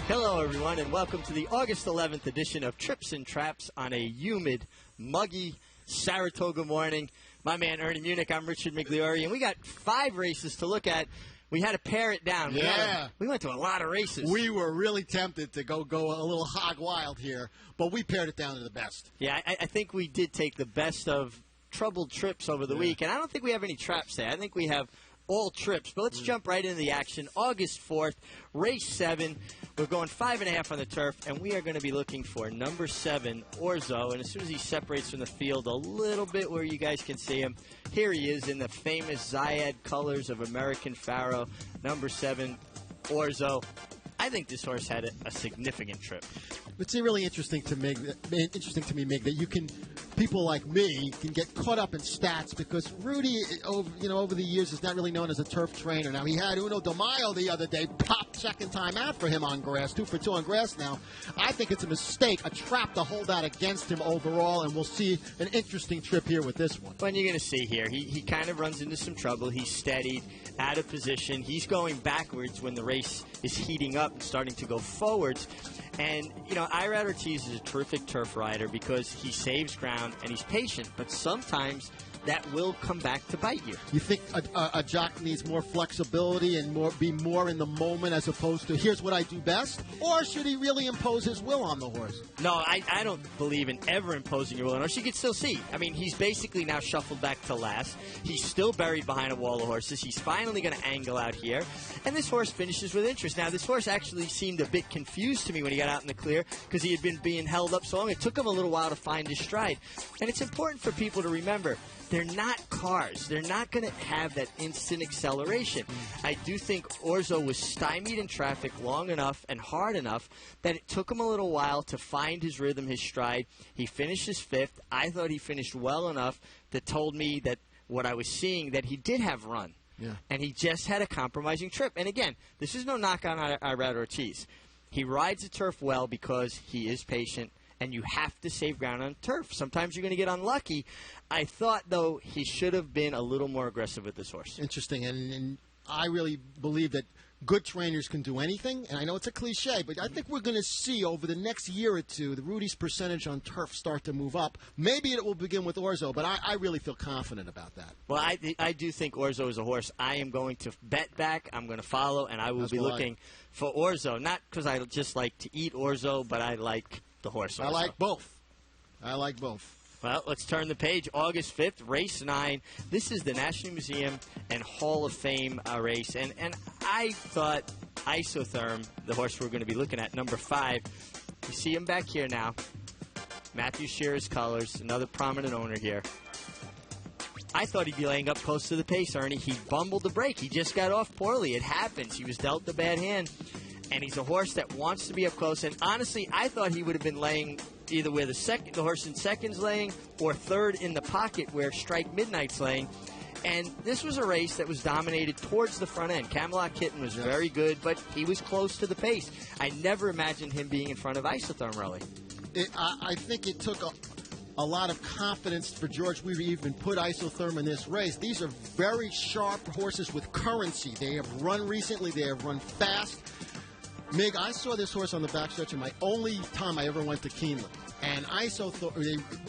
Hello, everyone, and welcome to the August 11th edition of Trips and Traps on a humid, muggy Saratoga morning. My man, Ernie Munick, I'm Richard Migliore, and we got 5 races to look at. We had to pare it down. Yeah. We went to a lot of races. We were really tempted to go a little hog wild here, but we pared it down to the best. Yeah, I think we did take the best of troubled trips over the week, and I don't think we have any traps today. I think we have all trips, but let's jump right into the action. August 4th, race 7. We're going 5.5 on the turf, and we are going to be looking for number 7, ORZO. And as soon as he separates from the field a little bit where you guys can see him, here he is in the famous Zayad colors of American Pharaoh, number 7, ORZO. I think this horse had a significant trip. It's really interesting to me, Mig, that you can, people like me, can get caught up in stats because Rudy, over the years, is not really known as a turf trainer. Now, he had Uno Del Mayo the other day, popped second time out for him on grass, 2 for 2 on grass now. I think it's a mistake, a trap to hold out against him overall, and we'll see an interesting trip here with this one. Well, you're going to see here, he kind of runs into some trouble. He's steadied, out of position. He's going backwards when the race is heating up and starting to go forwards. And, Irad Ortiz is a terrific turf rider because he saves ground and he's patient, but sometimes that will come back to bite you. You think a jock needs more flexibility and be more in the moment as opposed to here's what I do best? Or should he really impose his will on the horse? No, I don't believe in ever imposing your will on a horse. You can still see. I mean, he's basically now shuffled back to last. He's still buried behind a wall of horses. He's finally going to angle out here. And this horse finishes with interest. Now, this horse actually seemed a bit confused to me when he got out in the clear because he had been being held up so long. It took him a little while to find his stride. And it's important for people to remember, they're not cars. They're not going to have that instant acceleration. I do think ORZO was stymied in traffic long enough and hard enough that it took him a little while to find his rhythm, his stride. He finishes 5th. I thought he finished well enough that told me that what I was seeing, that he did have run. Yeah. And he just had a compromising trip. And again, this is no knock on Irad Ortiz. He rides the turf well because he is patient, and you have to save ground on turf. Sometimes you're going to get unlucky. I thought, though, he should have been a little more aggressive with this horse. Interesting, and I really believe that good trainers can do anything, and I know it's a cliche, but I think we're going to see over the next year or two the Rudy's percentage on turf start to move up. Maybe it will begin with ORZO, but I really feel confident about that. Well, I do think ORZO is a horse I am going to bet back, I'm going to follow, and I will be looking for ORZO. Not because I just like to eat ORZO, but I like the horse ORZO. I like both. Well, let's turn the page. August 5th, race 9. This is the National Museum and Hall of Fame race. And I thought ISOTHERM, the horse we're going to be looking at, number 5, you see him back here now. Matthew Shearer's colors, another prominent owner here. I thought he'd be laying up close to the pace, Ernie. He bumbled the break. He just got off poorly. It happens. He was dealt the bad hand. And he's a horse that wants to be up close. And honestly, I thought he would have been laying either where the horse in second's laying or third in the pocket where Strike Midnight's laying. And this was a race that was dominated towards the front end. Camelot Kitten was very good, but he was close to the pace. I never imagined him being in front of ISOTHERM, really. I think it took a lot of confidence for George Weaver to even put ISOTHERM in this race. These are very sharp horses with currency. They have run recently. They have run fast. Mig, I saw this horse on the backstretch in my only time I ever went to Keeneland. And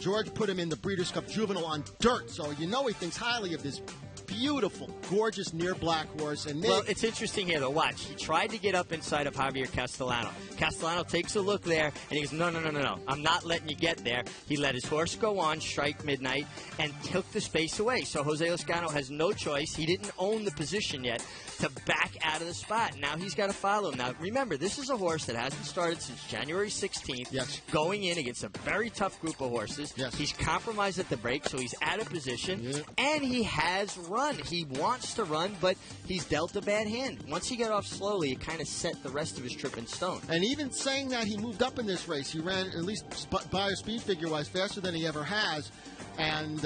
George put him in the Breeders' Cup Juvenile on dirt, so he thinks highly of this beautiful, gorgeous near black horse. And well, it's interesting here, though. Watch. He tried to get up inside of Javier Castellano. Castellano takes a look there, and he goes, no. I'm not letting you get there. He let his horse go on, Strike Midnight, and took the space away. So Jose Loscano has no choice. He didn't own the position yet to back out of the spot. Now he's got to follow him. Now, remember, this is a horse that hasn't started since January 16th. Yes. Going in against a very tough group of horses. Yes. He's compromised at the break, so he's out of position, and he has run. He wants to run, but he's dealt a bad hand. Once he got off slowly, it kind of set the rest of his trip in stone. And even saying that, he moved up in this race. He ran, at least by speed figure-wise, faster than he ever has. And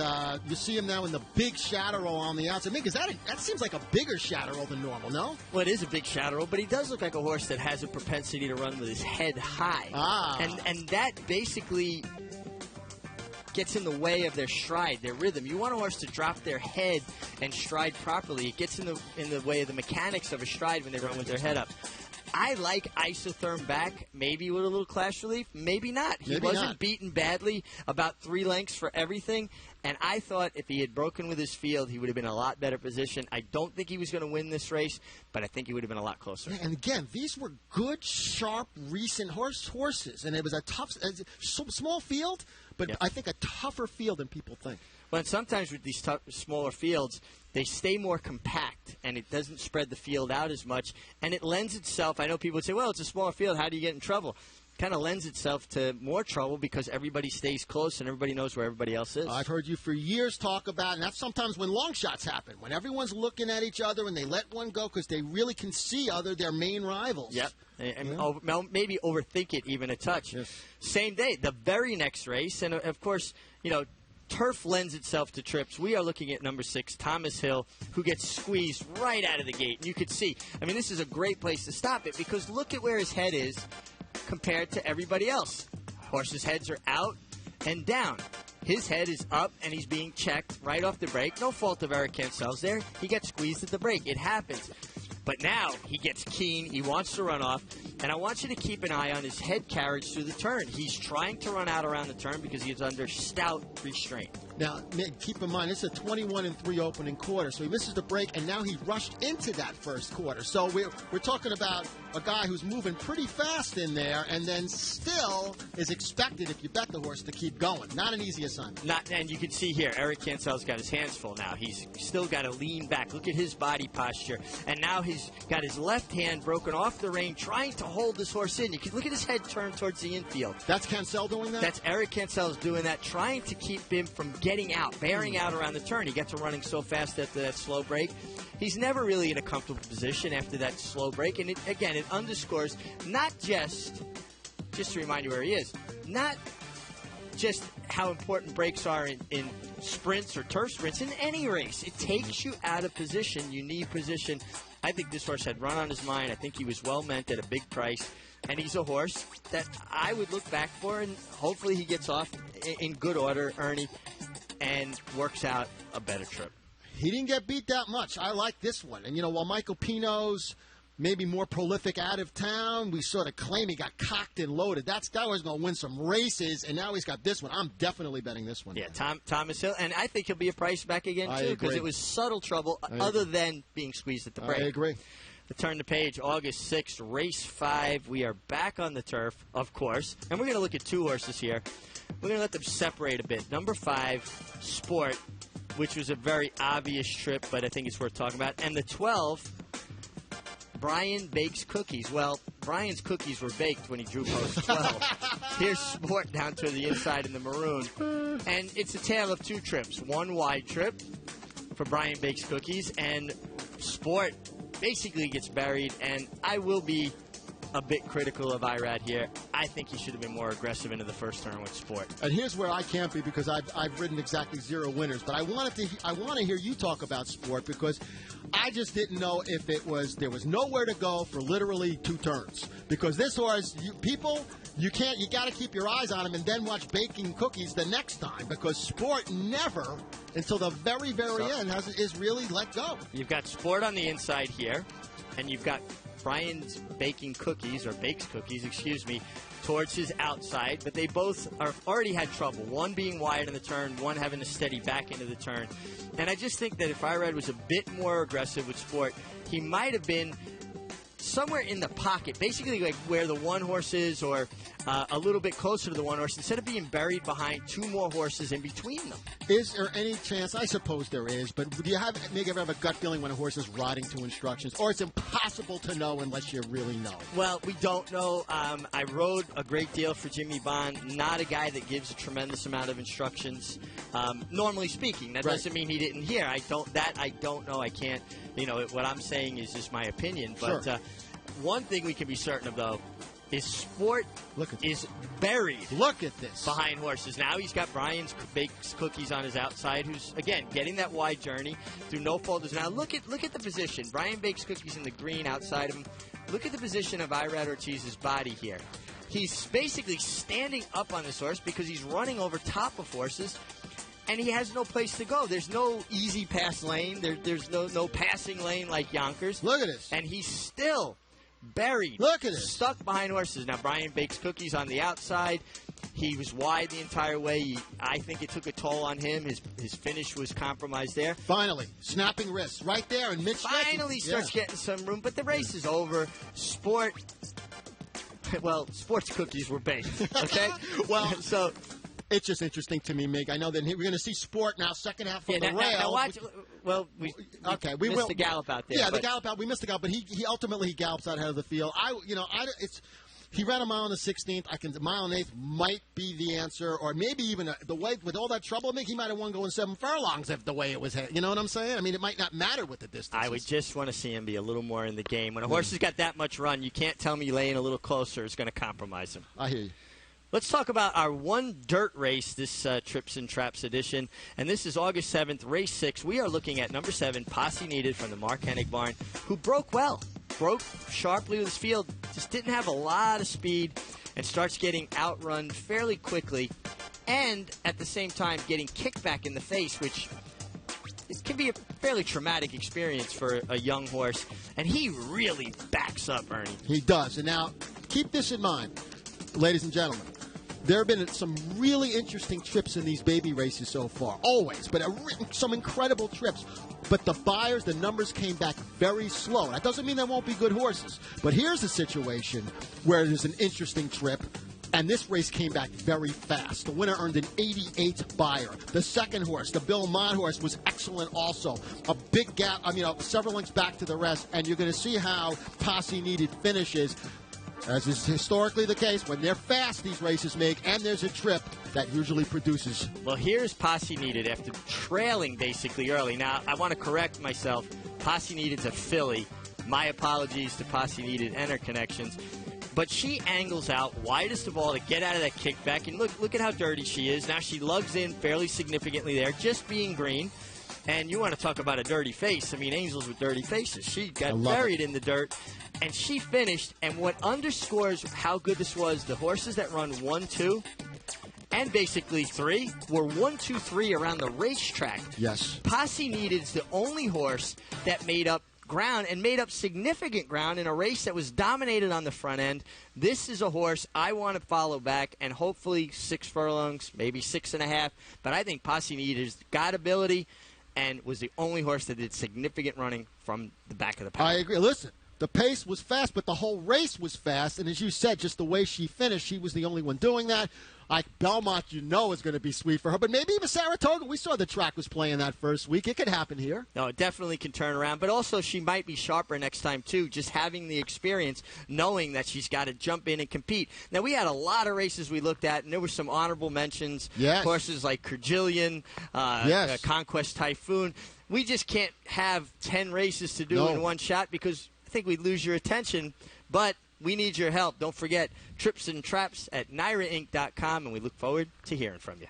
you see him now in the big shadow roll on the outside. Because that seems like a bigger shadow roll than normal, no? Well, it is a big shadow roll, but he does look like a horse that has a propensity to run with his head high. And that basically gets in the way of their stride, their rhythm. You want a horse to drop their head and stride properly. It gets in the way of the mechanics of a stride when they run with their head up. I like Isotherm back, maybe with a little clash relief, maybe not. He wasn't beaten badly, about 3 lengths for everything, and I thought if he had broken with his field, he would have been in a lot better position. I don't think he was going to win this race, but I think he would have been a lot closer. Yeah, and again, these were good, sharp, recent horses, and it was a tough, small field, but I think a tougher field than people think. Well, sometimes with these smaller fields, they stay more compact, and it doesn't spread the field out as much, and it lends itself. I know people would say, well, it's a smaller field. How do you get in trouble? Kind of lends itself to more trouble because everybody stays close and everybody knows where everybody else is. I've heard you for years talk about, and that's sometimes when long shots happen, when everyone's looking at each other and they let one go because they really can see their main rivals. Yep. And maybe overthink it even a touch. Yes. Same day, the very next race, and of course, turf lends itself to trips. We are looking at number 6, Thomas Hill, who gets squeezed right out of the gate. And you could see, this is a great place to stop it because look at where his head is compared to everybody else. Horses' heads are out and down. His head is up, and he's being checked right off the break. No fault of Eric Cancel's there. He gets squeezed at the break. It happens. But now he gets keen. He wants to run off. And I want you to keep an eye on his head carriage through the turn. He's trying to run out around the turn because he's under stout restraint. Now, keep in mind, it's a 21-3 opening quarter, so he misses the break, and now he rushed into that first quarter. So we're talking about a guy who's moving pretty fast in there, and then still is expected, if you bet the horse, to keep going. Not an easy assignment. And you can see here, Eric Cancel's got his hands full now. He's still got to lean back. Look at his body posture. And now he's got his left hand broken off the rein, trying to hold this horse in. You can look at his head turned towards the infield. That's Cancel doing that? That's Eric Cancel's doing that, trying to keep him from getting out, bearing out around the turn. He gets to running so fast after that slow break. He's never really in a comfortable position after that slow break. And it underscores not just to remind you where he is, not just how important breaks are in sprints or turf sprints, in any race. It takes you out of position. You need position. I think this horse had run on his mind. I think he was well meant at a big price. And he's a horse that I would look back for, and hopefully he gets off in good order, Ernie, and works out a better trip. He didn't get beat that much. I like this one. And, while Michael Pino's maybe more prolific out of town, we sort of claim he got cocked and loaded. That was going to win some races, and now he's got this one. I'm definitely betting this one. Yeah, Thomas Hill. And I think he'll be a price back again, too, because it was subtle trouble other than being squeezed at the break. I agree. To turn the page, August 6th, race 5. We are back on the turf, of course. And we're going to look at 2 horses here. We're going to let them separate a bit. Number 5, Sport, which was a very obvious trip, but I think it's worth talking about. And the 12, Brian Bakes Cookies. Well, Brian's cookies were baked when he drew post 12. Here's Sport down to the inside in the maroon. And it's a tale of 2 trips. One wide trip for Brian Bakes Cookies, and Sport basically gets buried, and I will be a bit critical of Irad here. I think he should have been more aggressive into the first turn with Sport. And here's where I can't be, because I've ridden exactly 0 winners. But I want to hear you talk about Sport, because I just didn't know if there was nowhere to go for literally 2 turns. Because this horse, you got to keep your eyes on him and then watch Baking Cookies the next time, because Sport never, until the very, very end, is really let go. You've got Sport on the inside here, and you've got Brian's Baking Cookies, or Bakes Cookies, excuse me, towards his outside, but they both already had trouble. One being wide in the turn, one having to steady back into the turn. And I just think that if Irad was a bit more aggressive with Sport, he might have been somewhere in the pocket, basically like where the one horse is, or a little bit closer to the one horse, instead of being buried behind 2 more horses in between them. Is there any chance? I suppose there is, but do you ever have a gut feeling when a horse is riding to instructions, or it's impossible to know unless you really know? Well, we don't know. I rode a great deal for Jimmy Bond, not a guy that gives a tremendous amount of instructions, normally speaking. That doesn't mean he didn't hear. I don't know. I can't. What I'm saying is just my opinion. But one thing we can be certain of, though, is Sport is buried. Look at this. Behind horses. Now he's got Brian's Bakes Cookies on his outside, who's, again, getting that wide journey through no fault. Now look at the position. Brian Bakes Cookies in the green outside of him. Look at the position of Irad Ortiz's body here. He's basically standing up on this horse because he's running over top of horses, and he has no place to go. There's no easy pass lane. There's no passing lane like Yonkers. Look at this. And he's still buried. Look at it. Stuck behind horses. Now, Brian bakes cookies on the outside. He was wide the entire way. I think it took a toll on him. His finish was compromised there. Finally, snapping wrists right there in mid-stretch. Finally starts getting some room, but the race is over. Sports cookies were baked, okay? Well, so it's just interesting to me, Mig. I know that we're going to see Sport now, second half of the rail. Now watch. Well, we missed the gallop out there. Yeah, the gallop out. We missed the gallop, but he ultimately gallops out ahead of the field. He ran a mile in the 16th. A mile and 8th might be the answer, or maybe even the way with all that trouble, he might have won going 7 furlongs if the way it was. You know what I'm saying? I mean, it might not matter with the distance. I would just want to see him be a little more in the game. When a horse has got that much run, you can't tell me laying a little closer is going to compromise him. I hear you. Let's talk about our one dirt race, this Trips and Traps edition. And this is August 7th, race 6. We are looking at number 7, Posse Needed from the Mark Hennig barn, who broke well. Broke sharply with his field, just didn't have a lot of speed, and starts getting outrun fairly quickly. And at the same time, getting kicked back in the face, which it can be a fairly traumatic experience for a young horse. And he really backs up, Ernie. He does. And now, keep this in mind, ladies and gentlemen. There have been some really interesting trips in these baby races so far. Always. But some incredible trips. But the buyers, the numbers came back very slow. That doesn't mean there won't be good horses. But here's a situation where there's an interesting trip. And this race came back very fast. The winner earned an 88 buyer. The second horse, the Bill Mott horse, was excellent also. A big gap, several lengths back to the rest. And you're going to see how Posse Needed finishes. As is historically the case, when they're fast, these races make, and there's a trip that usually produces. Well, here's Posse Needed after trailing basically early. Now, I want to correct myself. Posse Needed's a filly. My apologies to Posse Needed and her connections. But she angles out widest of all to get out of that kickback. And look at how dirty she is. Now she lugs in fairly significantly there, just being green. And you want to talk about a dirty face. I mean, angels with dirty faces. She got buried in the dirt. And she finished, and what underscores how good this was, the horses that run 1, 2, and basically 3 were 1, 2, 3 around the racetrack. Yes. Posse Needed is the only horse that made up ground and made up significant ground in a race that was dominated on the front end. This is a horse I want to follow back, and hopefully 6 furlongs, maybe 6.5. But I think Posse Needed's got ability and was the only horse that did significant running from the back of the pack. I agree. Listen. The pace was fast, but the whole race was fast. And as you said, just the way she finished, she was the only one doing that. Belmont, is going to be sweet for her. But maybe even Saratoga. We saw the track was playing that first week. It could happen here. No, it definitely can turn around. But also, she might be sharper next time, too, just having the experience, knowing that she's got to jump in and compete. Now, we had a lot of races we looked at, and there were some honorable mentions. Yes. Horses like Kerjillian, Conquest Typhoon. We just can't have 10 races to do in one shot because I think we'd lose your attention, but we need your help. Don't forget, Trips and Traps at NYRAInc.com, and we look forward to hearing from you.